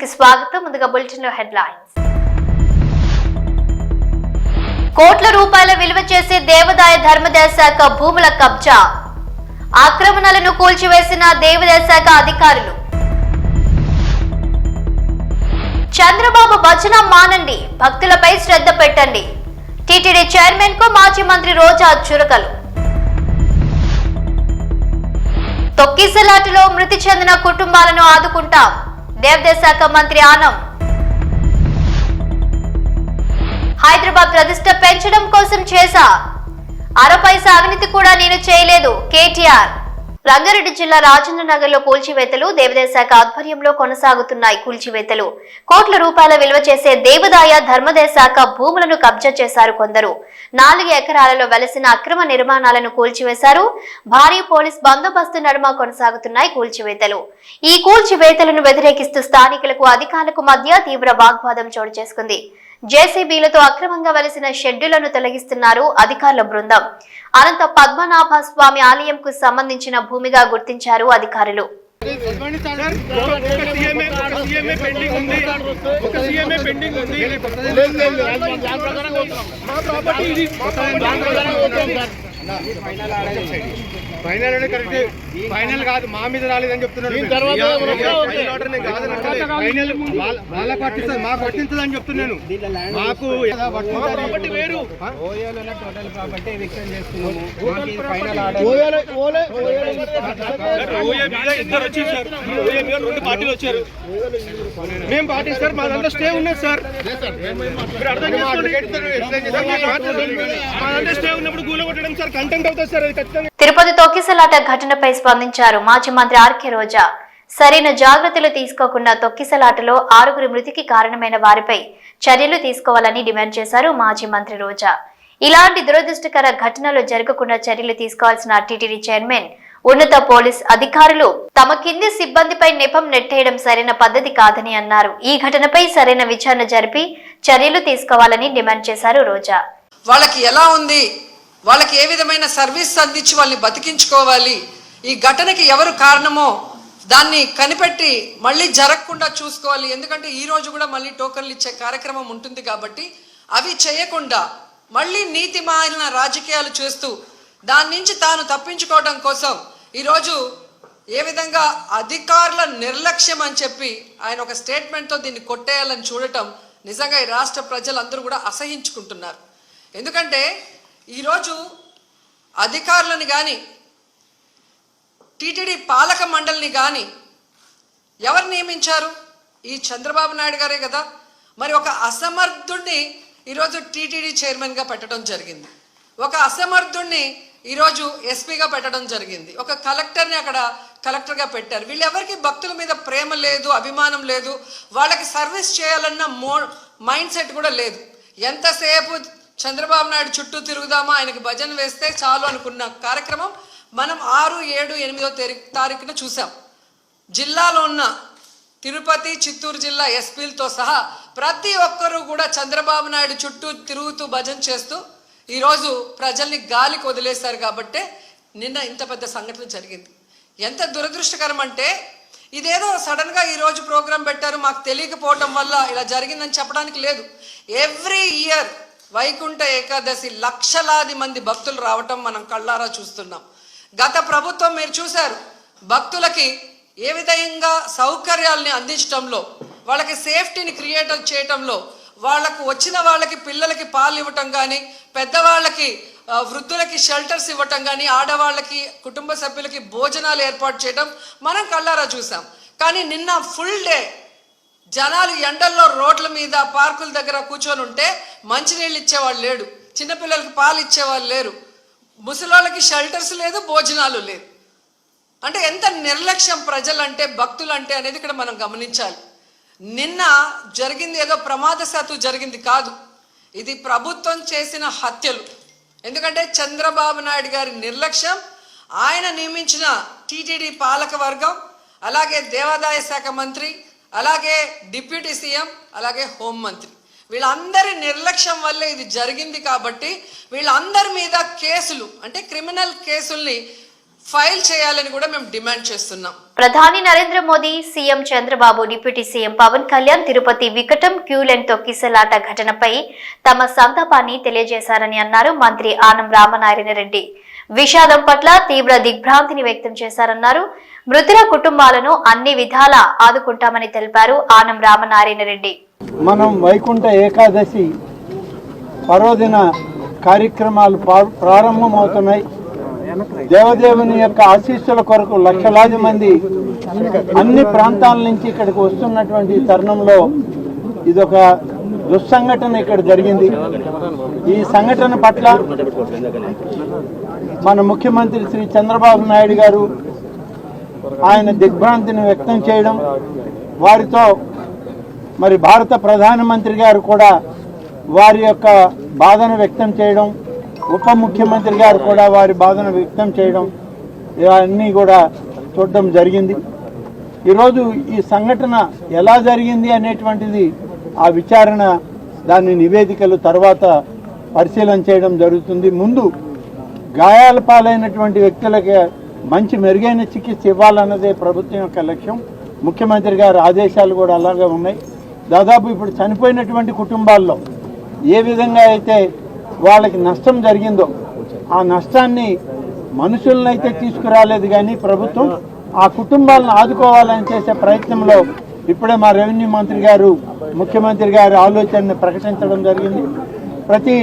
కి స్వాగతం. ముందుగా బులెటిన్ లో హెడ్లైన్స్. కోట్ల రూపాయల విలువ చేసే దేవాదాయ ధర్మాదాయ శాఖ భూముల కబ్జా, ఆక్రమణలను కూల్చివేసిన దేవాదాయ శాఖ అధికారులు. చంద్రబాబు భజన మానండి, భక్తులపై శ్రద్ధ పెట్టండి. టీటీడీ చైర్మన్ కు మాజీ మంత్రి రోజా చురకలు. తొక్కిసలాటలో మృతి చెందిన కుటుంబాలను ఆదుకుంటాం, దేవాదాయ శాఖ మంత్రి ఆనం. హైదరాబాద్ ప్రతిష్ట పెంచడం కోసం చేశా, అరపైసా అవినీతి కూడా నేను చేయలేదు కేటీఆర్. రంగారెడ్డి జిల్లా రాజేంద్ర నగర్ లో కూల్చివేతలు. దేవాదాయ శాఖ ఆధ్వర్యంలో కొనసాగుతున్నాయి కూల్చివేతలు. కోట్ల రూపాయల విలువ చేసే దేవాదాయ ధర్మాదాయ శాఖ భూములను కబ్జా చేశారు కొందరు. 4 ఎకరాలలో వెలసిన అక్రమ నిర్మాణాలను కూల్చివేశారు. భారీ పోలీస్ బందోబస్తు నడుమ కొనసాగుతున్నాయి కూల్చివేతలు. ఈ కూల్చివేతలను వ్యతిరేకిస్తూ స్థానికులకు అధికారులకు మధ్య తీవ్ర వాగ్వాదం చోటు చేసుకుంది. జేసీబీలతో అక్రమంగా వెలసిన షెడ్డులను తొలగిస్తున్నారు అధికారుల బృందం. అనంత పద్మనాభ స్వామి ఆలయంకు సంబంధించిన భూమిగా గుర్తించారు అధికారులు. ఫైనల్ కాదు, మా మీద రాలేదని చెప్తున్నాడు. వాళ్ళ పట్టిస్తుంది, మాకు పట్టించదని చెప్తున్నాను. మాకు వేరు పార్టీలు వచ్చారు. మేము పాటిస్తారు, మాదంతా స్టే ఉన్నది సార్. మాదంతా స్టే ఉన్నప్పుడు గూల కొట్టడం సార్ కంటెంట్ అవుతుంది సార్. అది ఖచ్చితంగా. తిరుపతి తొక్కిసలాట ఘటనపై స్పందించారు మాజీ మంత్రి ఆర్కే రోజా. సరైన జాగ్రత్తలు తీసుకోకుండా తొక్కిసలాటలో 6 మృతికి కారణమైన వారిపై చర్యలు తీసుకోవాలని డిమాండ్ చేశారు మాజీ మంత్రి రోజా. ఇలాంటి దురదృష్టకర ఘటనలు జరగకుండా చర్యలు తీసుకోవాల్సిన టీటీడీ చైర్మన్, ఉన్నత పోలీస్ అధికారులు తమ కింది సిబ్బందిపై నెపం నెట్టేయడం సరైన పద్ధతి కాదని అన్నారు. ఈ ఘటనపై సరైన విచారణ జరిపి చర్యలు తీసుకోవాలని డిమాండ్ చేశారు రోజా. వాళ్ళకి ఎలా ఉంది, వాళ్ళకి ఏ విధమైన సర్వీస్ అందించి వాళ్ళని బతికించుకోవాలి, ఈ ఘటనకి ఎవరు కారణమో దాన్ని కనిపెట్టి మళ్ళీ జరగకుండా చూసుకోవాలి. ఎందుకంటే ఈ రోజు కూడా మళ్ళీ టోకన్లు ఇచ్చే కార్యక్రమం ఉంటుంది కాబట్టి అవి చేయకుండా మళ్ళీ నీతిమాలిన రాజకీయాలు చేస్తూ దాని నుంచి తాను తప్పించుకోవడం కోసం ఈరోజు ఏ విధంగా అధికారుల నిర్లక్ష్యం అని చెప్పి ఆయన ఒక స్టేట్మెంట్తో దీన్ని కొట్టేయాలని చూడటం నిజంగా ఈ రాష్ట్ర ప్రజలందరూ కూడా అసహించుకుంటున్నారు. ఎందుకంటే ఈరోజు అధికారులను కానీ టీటీడీ పాలక మండలిని కానీ ఎవరు నియమించారు? ఈ చంద్రబాబు నాయుడు గారే కదా. మరి ఒక అసమర్థుడిని ఈరోజు టీటీడీ చైర్మన్గా పెట్టడం జరిగింది, ఒక అసమర్థుడిని ఈరోజు ఎస్పీగా పెట్టడం జరిగింది, ఒక కలెక్టర్ని అక్కడ కలెక్టర్గా పెట్టారు. వీళ్ళెవరికి భక్తుల మీద ప్రేమ లేదు, అభిమానం లేదు, వాళ్ళకి సర్వీస్ చేయాలన్న మైండ్ సెట్ కూడా లేదు. ఎంతసేపు చంద్రబాబు నాయుడు చుట్టూ తిరుగుదామా, ఆయనకి భజన వేస్తే చాలు అనుకున్న కార్యక్రమం మనం 6, 7, 8వ తారీఖున చూసాం. జిల్లాలో ఉన్న తిరుపతి, చిత్తూరు జిల్లా ఎస్పీలతో సహా ప్రతి ఒక్కరూ కూడా చంద్రబాబు నాయుడు చుట్టూ తిరుగుతూ భజన చేస్తూ ఈరోజు ప్రజల్ని గాలికి వదిలేశారు. కాబట్టే నిన్న ఇంత పెద్ద సంఘటన జరిగింది. ఎంత దురదృష్టకరం అంటే ఇదేదో సడన్గా ఈరోజు ప్రోగ్రాం పెట్టారు, మాకు తెలియకపోవటం వల్ల ఇలా జరిగిందని చెప్పడానికి లేదు. ఎవ్రీ ఇయర్ వైకుంఠ ఏకాదశి లక్షలాది మంది భక్తులు రావటం మనం కళ్ళారా చూస్తున్నాం. గత ప్రభుత్వం మీరు చూశారు, భక్తులకి ఏ విధంగా సౌకర్యాలని అందించడంలో, వాళ్ళకి సేఫ్టీని క్రియేట్ చేయటంలో, వాళ్ళకు వచ్చిన వాళ్ళకి పిల్లలకి పాలు ఇవ్వటం కానీ, పెద్దవాళ్ళకి వృద్ధులకి షెల్టర్స్ ఇవ్వటం కానీ, ఆడవాళ్ళకి కుటుంబ సభ్యులకి భోజనాలు ఏర్పాటు చేయడం మనం కళ్ళారా చూసాం. కానీ నిన్న ఫుల్ డే జనాలు ఎండల్లో రోడ్ల మీద పార్కుల దగ్గర కూర్చొని ఉంటే మంచినీళ్ళు ఇచ్చేవాళ్ళు లేడు, చిన్నపిల్లలకి పాలు ఇచ్చేవాళ్ళు లేరు, ముసలోళ్ళకి షెల్టర్స్ లేదు, భోజనాలు లేదు. అంటే ఎంత నిర్లక్ష్యం ప్రజలంటే, భక్తులంటే అనేది ఇక్కడ మనం గమనించాలి. నిన్న జరిగింది ఏదో ప్రమాదశాత్తు జరిగింది కాదు, ఇది ప్రభుత్వం చేసిన హత్యలు. ఎందుకంటే చంద్రబాబు నాయుడు గారి నిర్లక్ష్యం, ఆయన నియమించిన టీటీడీ పాలక వర్గం, అలాగే దేవాదాయ శాఖ మంత్రి, అలాగే డిప్యూటీ సీఎం, అలాగే హోంమంత్రి, వీళ్ళందరి నిర్లక్ష్యం వల్లే ఇది జరిగింది. కాబట్టి వీళ్ళందరి మీద కేసులు, అంటే క్రిమినల్ కేసుల్ని ఫైల్ చేయాలని కూడా మేము డిమాండ్ చేస్తున్నాం. ప్రధాని Narendra Modi, CM Chandrababu, deputy CM Pawan Kalyan Tirupati వికటం క్యూలెన్ తొక్కిసలాట ఘటనపై తమ సంతాపాన్ని తెలియజేశారని అన్నారు మంత్రి ఆనం రామనారాయణ రెడ్డి. విషాదం పట్ల తీవ్ర దిగ్భ్రాంతిని వ్యక్తం చేశారన్నారు. మృతుల కుటుంబాలను అన్ని విధాలా ఆదుకుంటామని తెలిపారు ఆనం రామనారాయణ రెడ్డి. మనం వైకుంఠ ఏకాదశి పర్వదిన కార్యక్రమాలు ప్రారంభమవుతున్నాయి. దేవదేవుని యొక్క ఆశీస్సుల కొరకు లక్షలాది మంది అన్ని ప్రాంతాల నుంచి ఇక్కడికి వస్తున్నటువంటి తరుణంలో ఇదొక దుస్సంఘటన ఇక్కడ జరిగింది. ఈ సంఘటన పట్ల మన ముఖ్యమంత్రి శ్రీ చంద్రబాబు నాయుడు గారు ఆయన దిగ్భ్రాంతిని వ్యక్తం చేయడం, వారితో మరి భారత ప్రధానమంత్రి గారు కూడా వారి యొక్క బాధను వ్యక్తం చేయడం, ఉప ముఖ్యమంత్రి గారు కూడా వారి బాధను వ్యక్తం చేయడం, ఇవన్నీ కూడా చూడడం జరిగింది. ఈరోజు ఈ సంఘటన ఎలా జరిగింది అనేటువంటిది ఆ విచారణ, దాని నివేదికలు తర్వాత పరిశీలన చేయడం జరుగుతుంది. ముందు గాయాల పాలైనటువంటి వ్యక్తులకి మంచి మెరుగైన చికిత్స ఇవ్వాలన్నదే ప్రభుత్వం యొక్క లక్ష్యం. ముఖ్యమంత్రి గారి ఆదేశాలు కూడా అలాగే ఉన్నాయి. దాదాపు ఇప్పుడు చనిపోయినటువంటి కుటుంబాల్లో ఏ విధంగా అయితే వాళ్ళకి నష్టం జరిగిందో ఆ నష్టాన్ని మనుషులను అయితే తీసుకురాలేదు, కానీ ప్రభుత్వం ఆ కుటుంబాలను ఆదుకోవాలని చేసే ప్రయత్నంలో ఇప్పుడే మా రెవెన్యూ మంత్రి గారు ముఖ్యమంత్రి గారి ఆలోచనని ప్రకటించడం జరిగింది. ప్రతి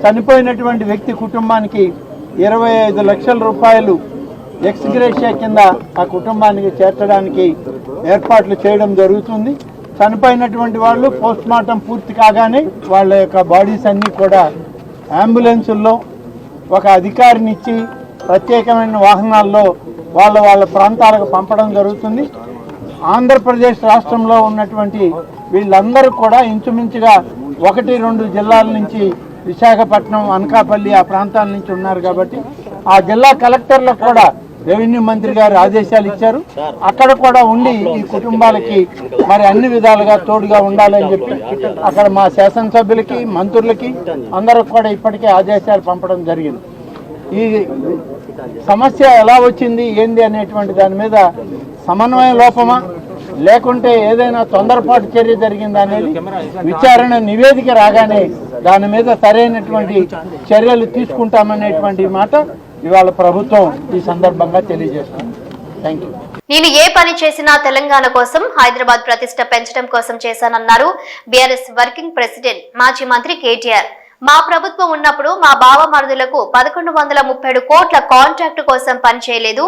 చనిపోయినటువంటి వ్యక్తి కుటుంబానికి 25 లక్షల రూపాయలు ఎక్స్గ్రేషియా కింద ఆ కుటుంబానికి చేర్చడానికి ఏర్పాట్లు చేయడం జరుగుతుంది. చనిపోయినటువంటి వాళ్ళు పోస్ట్ మార్టం పూర్తి కాగానే వాళ్ళ యొక్క బాడీస్ అన్నీ కూడా అంబులెన్సుల్లో ఒక అధికారిని ఇచ్చి ప్రత్యేకమైన వాహనాల్లో వాళ్ళ ప్రాంతాలకు పంపడం జరుగుతుంది. ఆంధ్రప్రదేశ్ రాష్ట్రంలో ఉన్నటువంటి వీళ్ళందరూ కూడా ఇంచుమించుగా 1-2 జిల్లాల నుంచి, విశాఖపట్నం, అనకాపల్లి ఆ ప్రాంతాల నుంచి ఉన్నారు. కాబట్టి ఆ జిల్లా కలెక్టర్లకు కూడా రెవెన్యూ మంత్రి గారు ఆదేశాలు ఇచ్చారు. అక్కడ కూడా ఉండి ఈ కుటుంబాలకి మరి అన్ని విధాలుగా తోడుగా ఉండాలని చెప్పి అక్కడ మా శాసనసభ్యులకి, మంత్రులకి అందరికి కూడా ఇప్పటికే ఆదేశాలు పంపడం జరిగింది. ఈ సమస్య ఎలా వచ్చింది ఏంది అనేటువంటి దాని మీద సమన్వయ లోపమా లేకుంటే ఏదైనా తొందరపాటు చర్య జరిగిందా అనేది విచారణ నివేదిక రాగానే దాని మీద సరైనటువంటి చర్యలు తీసుకుంటామనేటువంటి మాట ఇవాళ ప్రభుత్వం ఈ సందర్భంగా తెలియజేస్తుంది. Thank you. నేను ఏ పని చేసినా తెలంగాణ కోసం, హైదరాబాద్ ప్రతిష్ట పెంచడం కోసం చేశానన్నారు బీఆర్ఎస్ వర్కింగ్ ప్రెసిడెంట్ మాజీ మంత్రి కేటీఆర్. మా ప్రభుత్వం ఉన్నప్పుడు మా బావమరుదులకు 1137 కోట్ల కాంట్రాక్టు కోసం పని చేయలేదు.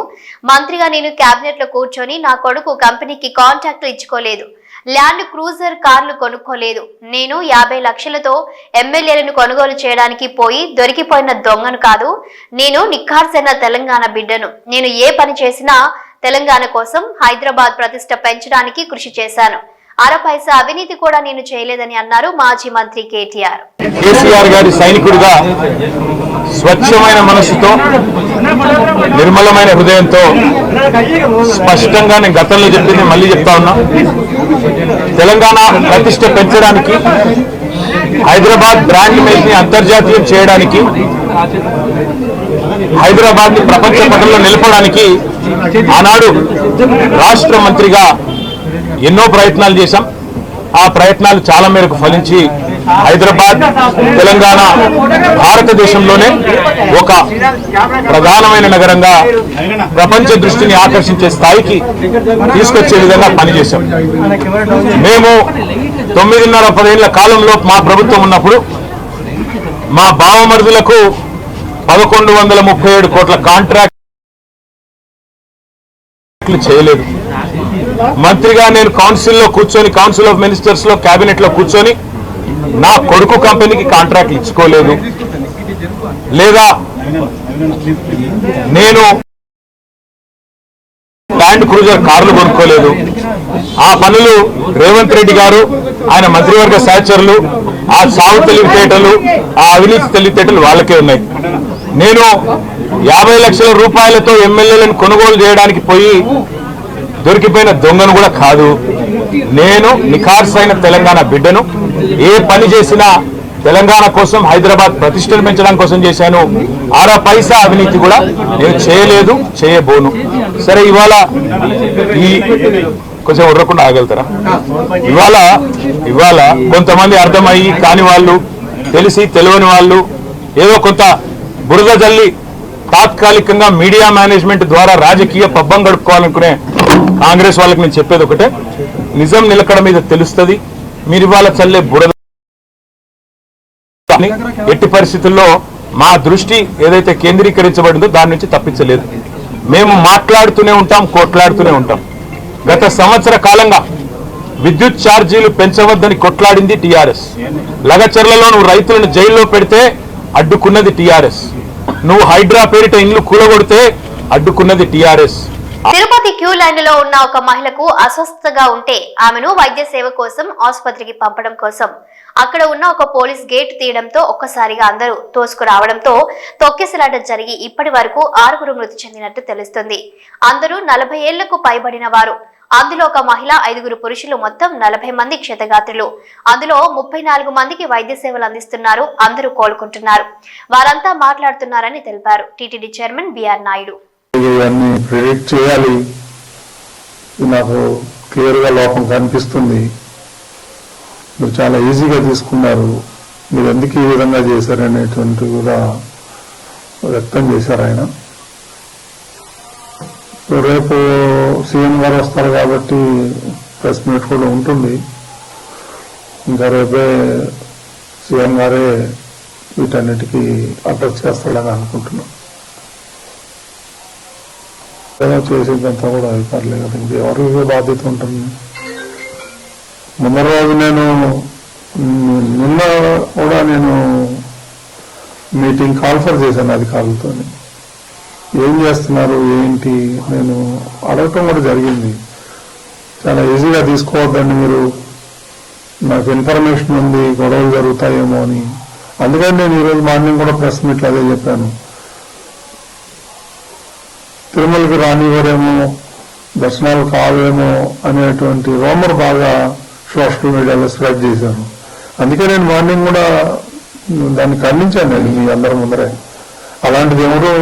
మంత్రిగా నేను కేబినెట్ లో కూర్చొని నా కొడుకు కంపెనీకి కాంట్రాక్టులు ఇచ్చుకోలేదు. ల్యాండ్ క్రూజర్ కార్లు కొనుక్కోలేదు. నేను 50 లక్షలతో ఎమ్మెల్యేలను కొనుగోలు చేయడానికి పోయి దొరికిపోయిన దొంగను కాదు. నేను నిఖార్సైన తెలంగాణ బిడ్డను. నేను ఏ పని చేసినా తెలంగాణ కోసం, హైదరాబాద్ ప్రతిష్ట పెంచడానికి కృషి చేశాను. 1 పైసా అవినీతి కూడా నేను చేయలేదని అన్నారు మాజీ మంత్రి కేటీఆర్. కేసీఆర్ గారి సైనికుడిగా స్వచ్ఛమైన మనసుతో, నిర్మలమైన హృదయంతో స్పష్టంగా నేను గతంలో చెప్పింది మళ్ళీ చెప్తా ఉన్నా, తెలంగాణ ప్రతిష్ట పెంచడానికి, హైదరాబాద్ బ్రాండ్ ఇమేజ్ ని అంతర్జాతీయం చేయడానికి, హైదరాబాద్ ని ప్రపంచ పటంలో నిలపడానికి ఆనాడు రాష్ట్ర మంత్రిగా ఎన్నో ప్రయత్నాలు చేశాం. ఆ ప్రయత్నాలు చాలా మేరకు ఫలించి హైదరాబాద్, తెలంగాణ భారతదేశంలోనే ఒక ప్రధానమైన నగరంగా ప్రపంచ దృష్టిని ఆకర్షించే స్థాయికి తీసుకొచ్చే విధంగా పనిచేశాం. మేము 9.5-10 ఏళ్ల కాలంలో మా ప్రభుత్వం ఉన్నప్పుడు మా బావమరుదులకు 1137 కోట్ల కాంట్రాక్ట్లు చేయలేదు. మంత్రిగా నేను కౌన్సిల్లో కూర్చొని, కౌన్సిల్ ఆఫ్ మినిస్టర్స్ లో, కేబినెట్ లో కూర్చొని నా కొడుకు కంపెనీకి కాంట్రాక్ట్లు ఇచ్చుకోలేదు. లేదా నేను ల్యాండ్ క్రూజర్ కార్లు కొనుక్కోలేదు. ఆ పనులు రేవంత్ రెడ్డి గారు, ఆయన మంత్రివర్గ సహచరులు, ఆ సాగు తెలివితేటలు, ఆ అవినీతి తెలివితేటలు వాళ్ళకే ఉన్నాయి. నేను 50 లక్షల రూపాయలతో ఎమ్మెల్యేలను కొనుగోలు చేయడానికి పోయి దొరికిపోయిన దొంగను కూడా కాదు. నేను నిఖార్సైన తెలంగాణ బిడ్డను. ఏ పని చేసినా తెలంగాణ కోసం, హైదరాబాద్ ప్రతిష్టను పెంచడం కోసం చేశాను. 6 పైసా అవినీతి కూడా నేను చేయలేదు, చేయబోను. సరే, ఇవాళ ఈ కొంచెం ఉర్రకుండా ఆగలుగుతారా? ఇవాళ కొంతమంది అర్థమయ్యి కాని వాళ్ళు, తెలిసి తెలియని వాళ్ళు ఏదో కొంత బురద జల్లి తాత్కాలికంగా మీడియా మేనేజ్మెంట్ ద్వారా రాజకీయ పబ్బం గడుపుకోవాలనుకునే కాంగ్రెస్ వాళ్ళకి నేను చెప్పేది ఒకటే, నిజం నిలకడ మీద తెలుస్తుంది. మీరు ఇవాళ చల్లే బురద ఎట్టి పరిస్థితుల్లో మా దృష్టి ఏదైతే కేంద్రీకరించబడిందో దాని నుంచి తప్పించలేదు. మేము మాట్లాడుతూనే ఉంటాం, కొట్లాడుతూనే ఉంటాం. గత సంవత్సర కాలంగా విద్యుత్ ఛార్జీలు పెంచవద్దని కొట్లాడింది టీఆర్ఎస్. లగచర్లలో నువ్వు రైతులను జైల్లో పెడితే అడ్డుకున్నది టీఆర్ఎస్. నువ్వు హైడ్రా పేరిట ఇండ్లు కూలగొడితే అడ్డుకున్నది టీఆర్ఎస్. తిరుపతి క్యూ లైన్ లో ఉన్న ఒక మహిళకు అస్వస్థతగా ఉంటే ఆమెను వైద్య సేవ కోసం ఆసుపత్రికి పంపడం కోసం అక్కడ ఉన్న ఒక పోలీస్ గేట్ తీయడంతో ఒక్కసారిగా అందరూ తోసుకురావడంతో తొక్కిసలాట జరిగి ఇప్పటి వరకు 6 మృతి చెందినట్టు తెలుస్తుంది. అందరూ 40 ఏళ్లకు పైబడిన వారు. అందులో ఒక మహిళ, 5 పురుషులు, మొత్తం 40 మంది క్షతగాత్రులు. అందులో 34 మందికి వైద్య సేవలు అందిస్తున్నారు. అందరూ కోలుకుంటున్నారు. వారంతా మాట్లాడుతున్నారని తెలిపారు టీటీడీ చైర్మన్ బిఆర్ నాయుడు. ఇవన్నీ ప్రిడిక్ట్ చేయాలి, నాకు క్లియర్గా లోపం కనిపిస్తుంది. మీరు చాలా ఈజీగా తీసుకున్నారు, మీరు ఎందుకు ఈ విధంగా చేశారనేటువంటి కూడా వ్యక్తం చేశారు ఆయన. రేపు సీఎం గారు వస్తారు కాబట్టి ప్రెస్ మీట్ కూడా ఉంటుంది. ఇంకా రేపే సీఎం గారే వీటన్నిటికీ అడ్రస్ చేస్తాడని అనుకుంటున్నాం. చేసేదంతా కూడా అధికారులే కదా, ఇంకెవరికి బాధ్యత ఉంటుంది. ముందర రోజు నిన్న కూడా నేను మీటింగ్ కాల్ఫర్ చేశాను అధికారులతో. ఏం చేస్తున్నారు ఏంటి నేను అడగటం కూడా జరిగింది. చాలా ఈజీగా తీసుకోవద్దండి, మీరు నాకు ఇన్ఫర్మేషన్ ఉంది గొడవలు జరుగుతాయేమో అని. అందుకని నేను ఈరోజు మార్నింగ్ కూడా ప్రెస్ మీట్లో అదే చెప్పాను. తిరుమలకి రానివ్వరేమో, దర్శనాలు కావేమో అనేటువంటి రూమర్ బాగా సోషల్ మీడియాలో స్ప్రెడ్ చేశాను. అందుకే నేను మార్నింగ్ కూడా దాన్ని ఖండించాను. నేను మీ అందరి ముందరే అలాంటిది ఎవరు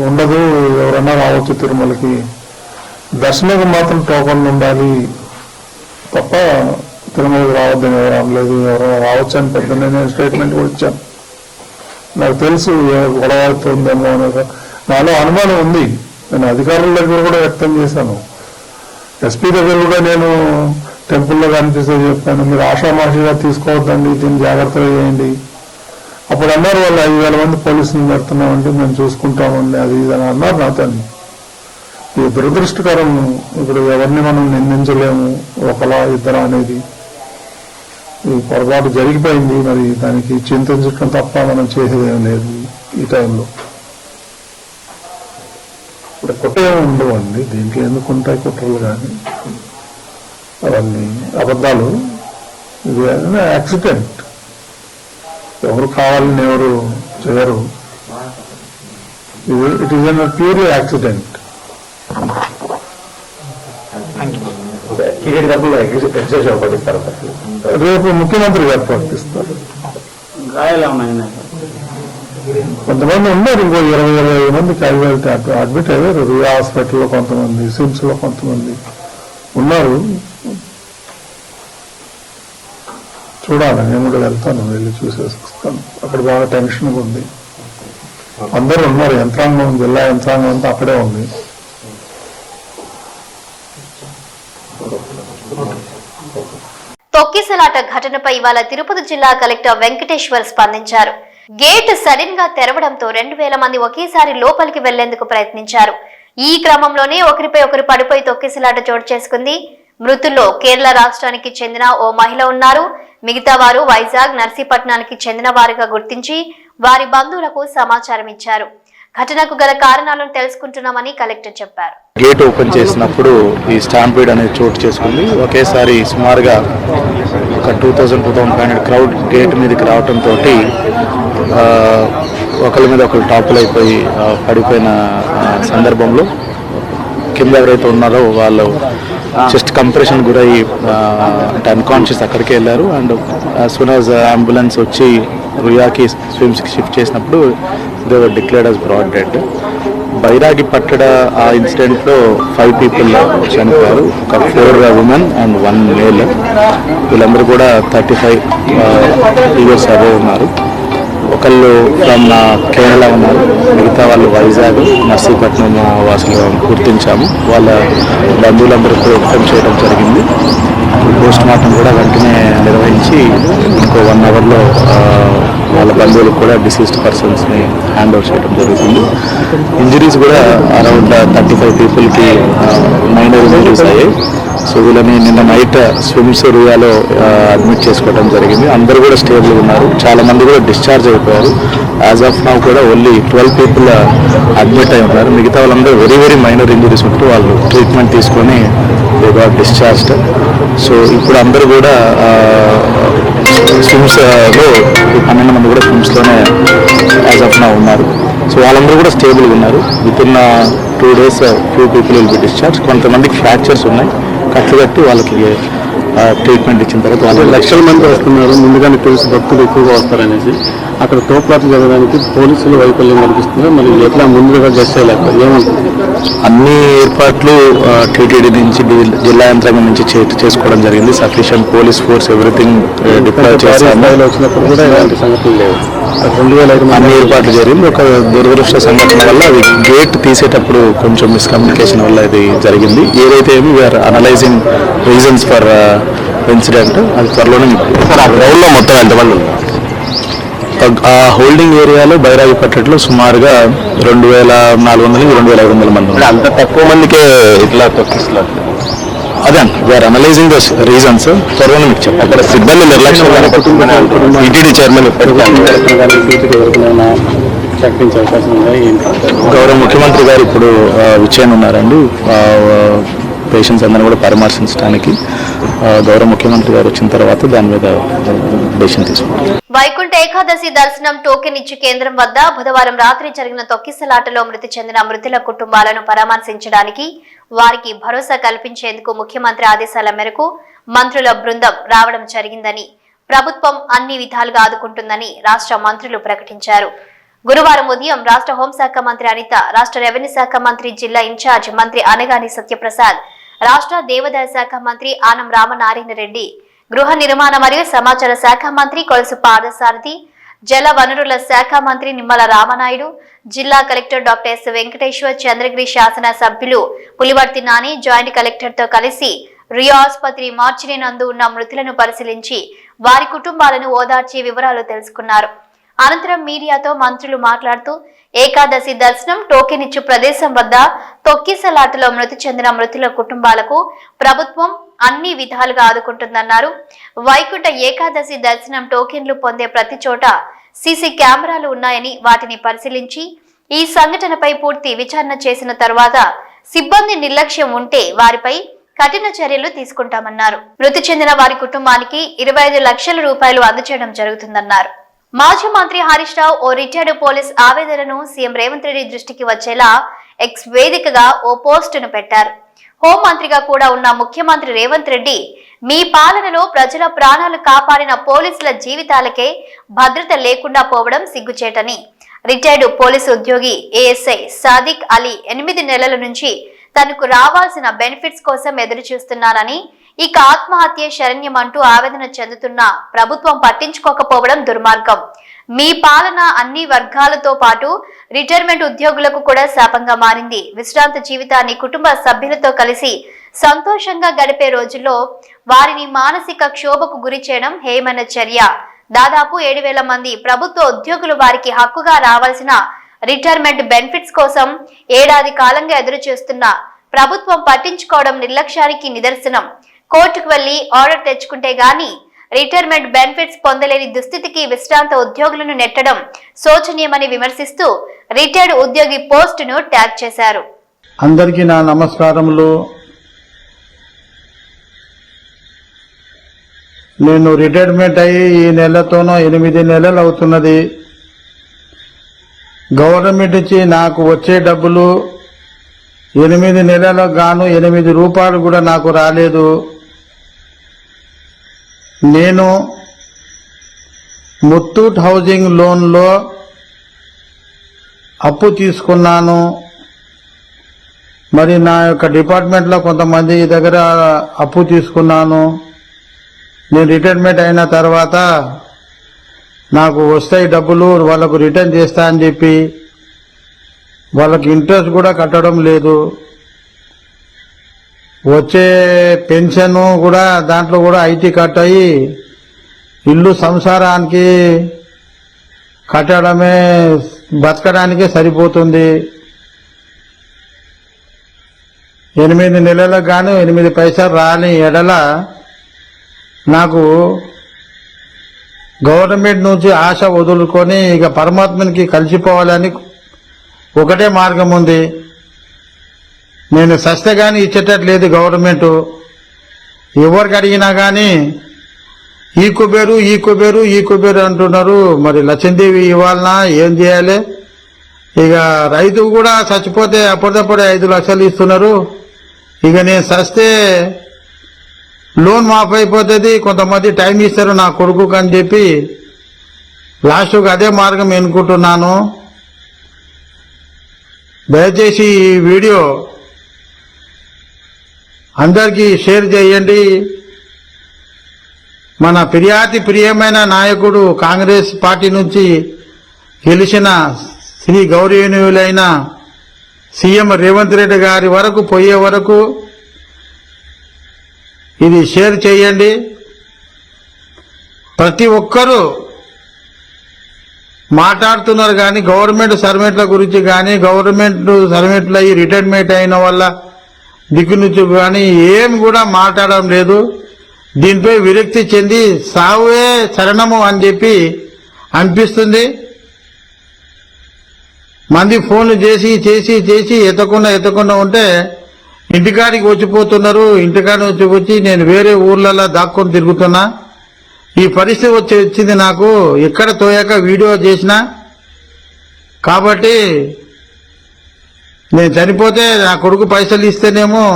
ఉండదు, ఎవరన్నా రావచ్చు తిరుమలకి, దర్శనానికి మాత్రం టోకన్లు ఉండాలి తప్ప తిరుమలకి రావద్దని ఎవరు అనలేదు. ఎవరో రావచ్చు అని పొద్దున్నే నేను స్టేట్మెంట్ కూడా ఇచ్చాను. నాకు తెలుసు గొడవ అవుతుందేమో అనేది నాలో అనుమానం ఉంది. నేను అధికారుల దగ్గర కూడా వ్యక్తం చేశాను. ఎస్పీ దగ్గర కూడా నేను టెంపుల్లో కనిపిస్తే చెప్పాను, మీరు ఆషామాషిగా తీసుకోవద్దండి, దీన్ని జాగ్రత్తగా చేయండి. అప్పుడు అన్నారు వాళ్ళు 5,000 మంది పోలీసులు పెడుతున్నామంటే మేము చూసుకుంటామండి అది ఇది అని అన్నారు నాతో. ఇది దురదృష్టకరం. ఇప్పుడు ఎవరిని మనం నిందించలేము, ఒకలా ఇద్దరా అనేది. ఈ పొరపాటు జరిగిపోయింది, మరి దానికి చింతించడం తప్ప మనం చేసేదేం లేదు ఈ టైంలో. ఇప్పుడు కుట్ర ఉండవండి, దీంట్లో ఎందుకు ఉంటాయి కుట్రలు కానీ అవన్నీ అబద్ధాలు. ఇది యాక్సిడెంట్, ఎవరు కావాలని ఎవరు చేయరు. It is an pure accident. రేపు ముఖ్యమంత్రి గారు ప్రకటిస్తారు. కొంతమంది ఉన్నారు, ఇంకో 20-25 మంది క్యాజువాలిటీ అడ్మిట్ అయ్యారు. రియా హాస్పిటల్లో కొంతమంది, సిమ్స్ లో కొంతమంది ఉన్నారు. చూడాలి, నేను కూడా వెళ్తాను, వెళ్ళి చూసేసి వస్తాను. అక్కడ బాగా టెన్షన్గా ఉంది. అందరూ ఉన్నారు, యంత్రాంగం, జిల్లా యంత్రాంగం అంతా అక్కడే ఉంది. తొక్కిసలాట ఘటనపై ఇవాళ తిరుపతి జిల్లా కలెక్టర్ వెంకటేశ్వర్ స్పందించారు. గేట్ సడన్ గా తెరవడంతో 2,000 మంది ఒకేసారి లోపలికి వెళ్లేందుకు ప్రయత్నించారు. ఈ క్రమంలోనే ఒకరిపై ఒకరు పడిపోయి తొక్కిసలాట చోటు చేసుకుంది. మృతుల్లో కేరళ రాష్ట్రానికి చెందిన ఓ మహిళ ఉన్నారు. మిగతా వారు వైజాగ్, నర్సీపట్నానికి చెందిన వారుగా గుర్తించి వారి బంధువులకు సమాచారం ఇచ్చారు. ఘటనకు గల కారణాలను తెలుసుకుంటున్నామని కలెక్టర్ చెప్పారు. గేట్ ఓపెన్ చేసినప్పుడు ఈ స్టాంపీడ్ అనేది చోటు చేసుకుంది. ఒకేసారి సుమారుగా ఒక 2,000-2,500 క్రౌడ్ గేట్ మీదకి రావడంతో ఒకరి మీద ఒకరు టాపుల్ అయిపోయి పడిపోయిన సందర్భంలో కింద ఎవరైతే ఉన్నారో వాళ్ళు చెస్ట్ కంప్రెషన్ గురై అన్కాన్షియస్ అక్కడికి వెళ్ళారు. And as soon as ambulance వచ్చి రుయాకి స్విమ్స్కి షిఫ్ట్ చేసినప్పుడు they were declared as broad dead. బైరాగి పట్టడ ఆ ఇన్సిడెంట్లో 5 people చనిపోయారు, ఒక 4 women and 1 male. వీళ్ళందరూ కూడా 35 years అబో ఉన్నారు. ఒకళ్ళు ఫ్రమ్ కేరళ ఉన్నారు, మిగతా వాళ్ళు వైజాగ్, నర్సీపట్నం వాసులుగా గుర్తించాము. వాళ్ళ బంధువులందరూ కూడా ఇన్ఫార్మ్ చేయడం జరిగింది. పోస్ట్ మార్టం కూడా వెంటనే నిర్వహించి ఇంకో 1 hourలో వాళ్ళ బంధువులకు కూడా డిసీజ్డ్ పర్సన్స్ని హ్యాండ్ ఓవర్ చేయడం జరుగుతుంది. ఇంజరీస్ కూడా అరౌండ్ 35 peopleకి మైనర్ ఇంజరీస్ అయ్యాయి. సో వీళ్ళని నిన్న నైట్ స్విమ్స్ రుయాలో అడ్మిట్ చేసుకోవడం జరిగింది. అందరూ కూడా స్టేబుల్గా ఉన్నారు, చాలా మంది కూడా డిశ్చార్జ్ అయిపోయారు. యాజ్ ఆఫ్ నౌ కూడా ఓన్లీ 12 people అడ్మిట్ అయి ఉన్నారు. మిగతా వాళ్ళందరూ వెరీ మైనర్ ఇంజరీస్ ఉంటూ వాళ్ళు ట్రీట్మెంట్ తీసుకొని దే గాట్ డిశ్చార్జ్డ్. సో ఇప్పుడు అందరూ కూడా స్విమ్స్లో 12 మంది కూడా స్విమ్స్లోనే యాజ్ ఆఫ్ నౌ ఉన్నారు. సో వాళ్ళందరూ కూడా స్టేబుల్గా ఉన్నారు. With in 2 days few people will be discharged. కొంతమందికి ఫ్రాక్చర్స్ ఉన్నాయి, కట్లు కట్టి వాళ్ళకి ట్రీట్మెంట్ ఇచ్చిన తర్వాత వాళ్ళు లక్షల మంది వస్తున్నారు. ముందుగానే తెలుసు భక్తులు ఎక్కువగా వస్తారనేసి అక్కడ తోపులాట్లు జరగడానికి పోలీసులు వైఫల్యం కనిపిస్తుంది. మరి ఎట్లా ముందుగా గెస్ట్ చేయలేక ఏమంటుంది? అన్ని ఏర్పాట్లు టీటీడీ నుంచి జిల్లా యంత్రాంగం నుంచి చేసుకోవడం జరిగింది. Sufficient police force everything deploy చేశాము. వచ్చినప్పుడు కూడా ఎలాంటి సంగతులు లేవు. అన్ని ఏర్పాట్లు జరిగింది. ఒక దురదృష్ట సంఘటన వల్ల అది గేట్ తీసేటప్పుడు కొంచెం మిస్కమ్యూనికేషన్ వల్ల ఇది జరిగింది. ఏదైతే we are analysing reasons for incident. అది త్వరలోనే గ్రౌండ్లో మొత్తం ఎంతమంది ఉన్నారు? ఆ హోల్డింగ్ ఏరియాలో బైరాగి పట్టట్లో సుమారుగా 2400-2500 మంది ఉన్నారు. అంత తక్కువ మందికే ఇట్లా తొక్కిస్తున్నారు. అదే వీఆర్ అనలైజింగ్ ద రీజన్స్. త్వరలోనే మీకు చెప్పారు. అక్కడ సిబ్బంది నిర్లక్ష్యం టీటీడీ చైర్మన్ గౌరవ ముఖ్యమంత్రి గారు ఇప్పుడు విచ్చేయన్ ఉన్నారండి. పేషెంట్స్ అందరినీ కూడా పరామర్శించడానికి గౌరవ ముఖ్యమంత్రి గారు వచ్చిన తర్వాత దాని మీద డెసిషన్ తీసుకుంటారు. వైకుంఠ ఏకాదశి దర్శనం టోకెన్ ఇచ్చి కేంద్రం వద్ద బుధవారం రాత్రి జరిగిన తొక్కిసలాటలో మృతి చెందిన మృతుల కుటుంబాలను పరామర్శించడానికి వారికి భరోసా కల్పించేందుకు ముఖ్యమంత్రి ఆదేశాల మేరకు మంత్రుల బృందం రావడం జరిగిందని, ప్రభుత్వం అన్ని విధాలుగా ఆదుకుంటుందని రాష్ట్ర మంత్రులు ప్రకటించారు. గురువారం ఉదయం రాష్ట్ర హోంశాఖ మంత్రి అనిత, రాష్ట్ర రెవెన్యూ శాఖ మంత్రి, జిల్లా ఇన్ఛార్జ్ మంత్రి అనగాని సత్యప్రసాద్, రాష్ట్ర దేవాదాయ శాఖ మంత్రి ఆనం రామనారాయణ రెడ్డి, గృహ నిర్మాణ మరియు సమాచార శాఖ మంత్రి కొలుసు పార్థసారథి, జల వనరుల శాఖ మంత్రి నిమ్మల రామనాయుడు, జిల్లా collector doctor yes Venkateshwar, Chandragiri శాసన సభ్యులు పులివర్తి నాని జాయింట్ కలెక్టర్ తో కలిసి రియా ఆసుపత్రి మార్చిని నందు ఉన్న మృతులను పరిశీలించి వారి కుటుంబాలను ఓదార్చి వివరాలు తెలుసుకున్నారు. అనంతరం మీడియాతో మంత్రులు మాట్లాడుతూ ఏకాదశి దర్శనం టోకెన్ ఇచ్చు ప్రదేశం వద్ద తొక్కిసలాటలో మృతి చెందిన మృతుల కుటుంబాలకు ప్రభుత్వం అన్ని విధాలుగా ఆదుకుంటుందన్నారు. వైకుంఠ ఏకాదశి దర్శనం టోకెన్లు పొందే ప్రతి చోట సీసీ కెమెరాలు ఉన్నాయని వాటిని పరిశీలించి ఈ సంఘటనపై పూర్తి విచారణ చేసిన తర్వాత సిబ్బంది నిర్లక్ష్యం ఉంటే వారిపై కఠిన చర్యలు తీసుకుంటామన్నారు. మృతి చెందిన వారి కుటుంబానికి 25 లక్షల రూపాయలు అందజేయడం జరుగుతుందన్నారు. మాజీ మంత్రి హరీష్ రావు ఓ రిటైర్డ్ పోలీస్ ఆవేదనను సీఎం రేవంత్ రెడ్డి దృష్టికి వచ్చేలా ఎక్స్ వేదికగా ఓ పోస్టును పెట్టారు. హోంమంత్రిగా కూడా ఉన్న ముఖ్యమంత్రి రేవంత్ రెడ్డి, మీ పాలనలో ప్రజల ప్రాణాలు కాపాడిన పోలీసుల జీవితాలకే భద్రత లేకుండా పోవడం సిగ్గుచేటని రిటైర్డ్ పోలీసు ఉద్యోగి ఏఎస్ఐ సాదిక్ అలీ 8 నెలల నుంచి తనకు రావాల్సిన బెనిఫిట్స్ కోసం ఎదురు చూస్తున్నారని, ఇక ఆత్మహత్య శరణ్యమంటూ ఆవేదన చెందుతున్న ప్రభుత్వం పట్టించుకోకపోవడం దుర్మార్గం. మీ పాలన అన్ని వర్గాలతో పాటు రిటైర్మెంట్ ఉద్యోగులకు కూడా శాపంగా మారింది. విశ్రాంత జీవితాన్ని కుటుంబ సభ్యులతో కలిసి సంతోషంగా గడిపే రోజుల్లో వారిని మానసిక క్షోభకు గురి చేయడం హేయమైన చర్య. దాదాపు 7,000 మంది ప్రభుత్వ ఉద్యోగులు వారికి హక్కుగా రావాల్సిన రిటైర్మెంట్ బెనిఫిట్స్ కోసం ఏడాది కాలంగా ఎదురు చూస్తున్న ప్రభుత్వం పట్టించుకోవడం నిర్లక్ష్యానికి నిదర్శనం. కోర్టుకు వెళ్లి ఆర్డర్ తెచ్చుకుంటే గాని రిటైర్మెంట్ బెనిఫిట్స్ పొందలేని దుస్థితికి విశ్రాంత ఉద్యోగులను నెట్టడం శోచనీయమని విమర్శిస్తూ రిటైర్డ్ ఉద్యోగి పోస్టును ట్యాగ్ చేశారు. అందరికీ నా నమస్కారములు. నేను రిటైర్మెంట్ అయ్యి ఈ నెలతోనో 8 నెలలు అవుతున్నది. గవర్నమెంట్ ఇచ్చి నాకు వచ్చే డబ్బులు 8 నెలలకు గాను 8 రూపాయలు కూడా నాకు రాలేదు. నేను ముత్తూట్ హౌసింగ్ లోన్లో అప్పు తీసుకున్నాను. మరి నా యొక్క డిపార్ట్మెంట్లో కొంతమంది దగ్గర అప్పు తీసుకున్నాను. నేను రిటైర్మెంట్ అయిన తర్వాత నాకు వస్తాయి డబ్బులు, వాళ్ళకు రిటర్న్ చేస్తా అని చెప్పి వాళ్ళకి ఇంట్రెస్ట్ కూడా కట్టడం లేదు. వచ్చే పెన్షన్ కూడా దాంట్లో కూడా ఐటీ కట్ అయ్యి ఇల్లు సంసారానికి కట్టడమే బతకడానికే సరిపోతుంది. 8 నెలలకు గాను 8 పైసలు రాని ఎడల నాకు గవర్నమెంట్ నుంచి ఆశ వదులుకొని ఇక పరమాత్మనికి కలిసిపోవాలని ఒకటే మార్గం ఉంది. నేను సస్తే కానీ ఇచ్చేటట్లేదు గవర్నమెంట్. ఎవరికి అడిగినా కానీ ఈ కుబేరు అంటున్నారు. మరి లక్ష్మీదేవి ఇవ్వాలన్నా ఏం చేయాలి? ఇక రైతు కూడా చచ్చిపోతే అప్పటిదప్పుడే 5 లక్షలు ఇస్తున్నారు. ఇక నేను సస్తే లోన్ మాఫ్ అయిపోతుంది, కొంతమంది టైం ఇస్తారు నా కొడుకు అని చెప్పి లాస్ట్కి అదే మార్గం ఎన్నుకుంటున్నాను. దయచేసి ఈ వీడియో అందరికీ షేర్ చేయండి. మన ప్రియమైన నాయకుడు కాంగ్రెస్ పార్టీ నుంచి గెలిచిన శ్రీ గౌరవనీయులైన సీఎం రేవంత్ రెడ్డి గారి వరకు పోయే వరకు ఇది షేర్ చేయండి. ప్రతి ఒక్కరూ మాట్లాడుతున్నారు కానీ గవర్నమెంట్ సర్వెంట్ల గురించి కానీ గవర్నమెంట్ సర్వెంట్ల ఈ రిటైర్మెంట్ అయిన వాళ్ళ దిక్కు నుంచి కానీ ఏం కూడా మాట్లాడడం లేదు. దీనిపై విరక్తి చెంది సావే శరణము అని చెప్పి అనిపిస్తుంది. మంది ఫోన్లు చేసి ఎత్తకుండా ఉంటే ఇంటికాడికి వచ్చిపోతున్నారు. ఇంటికాడికి వచ్చి నేను వేరే ఊర్లలో దాక్కొని తిరుగుతున్నా. ఈ పరిస్థితి వచ్చింది నాకు ఎక్కడ తోయాక వీడియో చేసిన. కాబట్టి నేను చనిపోతే నా కొడుకు పైసలు ఇస్తేనేమో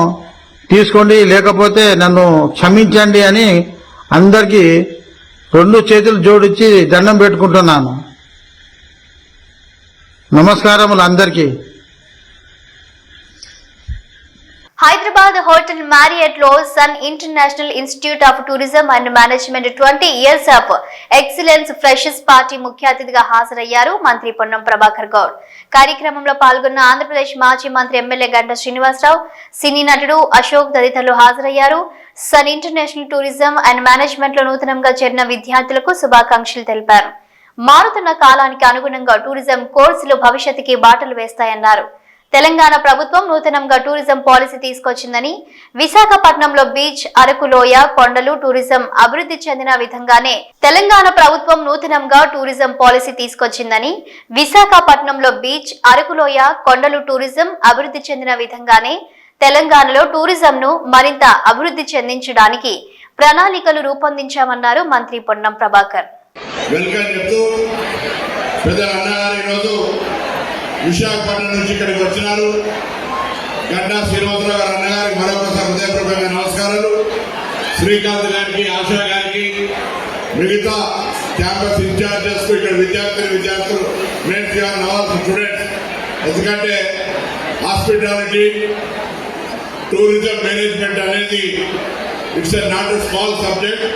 తీసుకోండి, లేకపోతే నన్ను క్షమించండి అని అందరికీ 2 చేతులు జోడించి దండం పెట్టుకుంటున్నాను. నమస్కారములు అందరికీ. హైదరాబాద్ హోటల్ మ్యారియట్ లో Sun International Institute of Tourism and Management 20 years of excellence freshers party ముఖ్య అతిథిగా హాజరయ్యారు మంత్రి పొన్నం ప్రభాకర్ గౌడ్. కార్యక్రమంలో పాల్గొన్న ఆంధ్రప్రదేశ్ మాజీ మంత్రి ఎమ్మెల్యే గంటా శ్రీనివాసరావు, సినీ నటుడు అశోక్ తదితరులు హాజరయ్యారు. Sun International Tourism and Management లో నూతనంగా చేరిన విద్యార్థులకు శుభాకాంక్షలు తెలిపారు. మారుతున్న కాలానికి అనుగుణంగా టూరిజం కోర్సులు భవిష్యత్తుకి బాటలు వేస్తాయన్నారు. తెలంగాణ ప్రభుత్వం నూతనంగా టూరిజం పాలసీ తీసుకొచ్చిందని, విశాఖపట్నంలో బీచ్, అరకులోయ, కొండలు టూరిజం అభివృద్ధి చెందిన విధంగానే తెలంగాణ ప్రభుత్వం నూతనంగా టూరిజం పాలసీ తీసుకొచ్చిందని, విశాఖపట్నంలో బీచ్, అరకులోయ, కొండలు టూరిజం అభివృద్ధి చెందిన విధంగానే తెలంగాణలో టూరిజంను మరింత అభివృద్ధి చెందించడానికి ప్రణాళికలు రూపొందించామన్నారు మంత్రి పొన్నం ప్రభాకర్. విశాఖపట్నం నుంచి ఇక్కడికి వచ్చినారు. గంటా శ్రీనివాసరావు గారు అన్నగారికి మరొకసారి హృదయపూర్వకమైన నమస్కారాలు. శ్రీకాంత్ గారికి, ఆశా గారికి, మిగతా క్యాంపస్ ఇన్ఛార్జెస్, ఇక్కడ విద్యార్థులు మేన్స్ నవాల్సిన స్టూడెంట్స్. ఎందుకంటే హాస్పిటాలిటీ టూరిజం మేనేజ్మెంట్ అనేది it's not a small subject.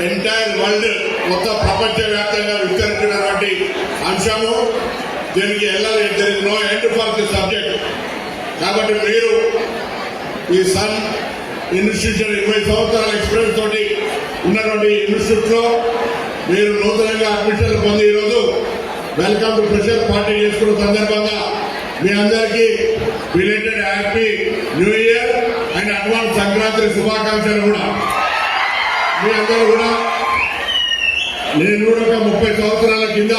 Entire world మొత్తం ప్రపంచవ్యాప్తంగా విస్తరించినటువంటి అంశము. దీనికి వెళ్ళాలి, there is no end for the subject. కాబట్టి మీరు ఈ సన్ ఇన్స్టిట్యూషన్ 20 సంవత్సరాల ఎక్స్పీరియన్స్ తోటి ఉన్నటువంటి ఇన్స్టిట్యూట్ లో మీరు నూతనంగా అడ్మిషన్లు పొంది ఈరోజు వెల్కమ్ టు ఫ్రెషర్ పార్టీ చేసుకున్న సందర్భంగా మీ అందరికీ belated happy new year and advance Sankranti శుభాకాంక్షలు కూడా. మీ అందరూ కూడా నేను కూడా ఒక 30 సంవత్సరాల కింద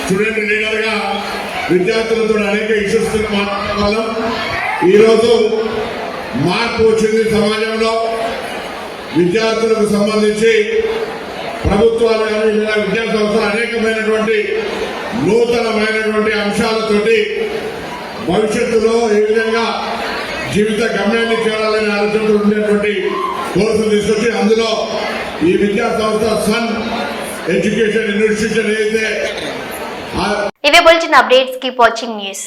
స్టూడెంట్ లీడర్ గా విద్యార్థులతో అనేక ఇష్యూస్ మాట్లాడడం. ఈరోజు మార్పు వచ్చింది సమాజంలో. విద్యార్థులకు సంబంధించి ప్రభుత్వాలు కానీ విద్యా సంస్థలు అనేకమైనటువంటి నూతనమైనటువంటి అంశాలతోటి భవిష్యత్తులో ఏ విధంగా జీవిత గమ్యాన్ని చేరాలనే ఆలోచనలు ఉండేటువంటి కోర్సులు తీసుకొచ్చి అందులో ఈ విద్యా సంస్థ సన్ ఎడ్యుకేషన్ ఇన్స్టిట్యూషన్ ఏదైతే ఇవే bulletin updates. Keep watching news.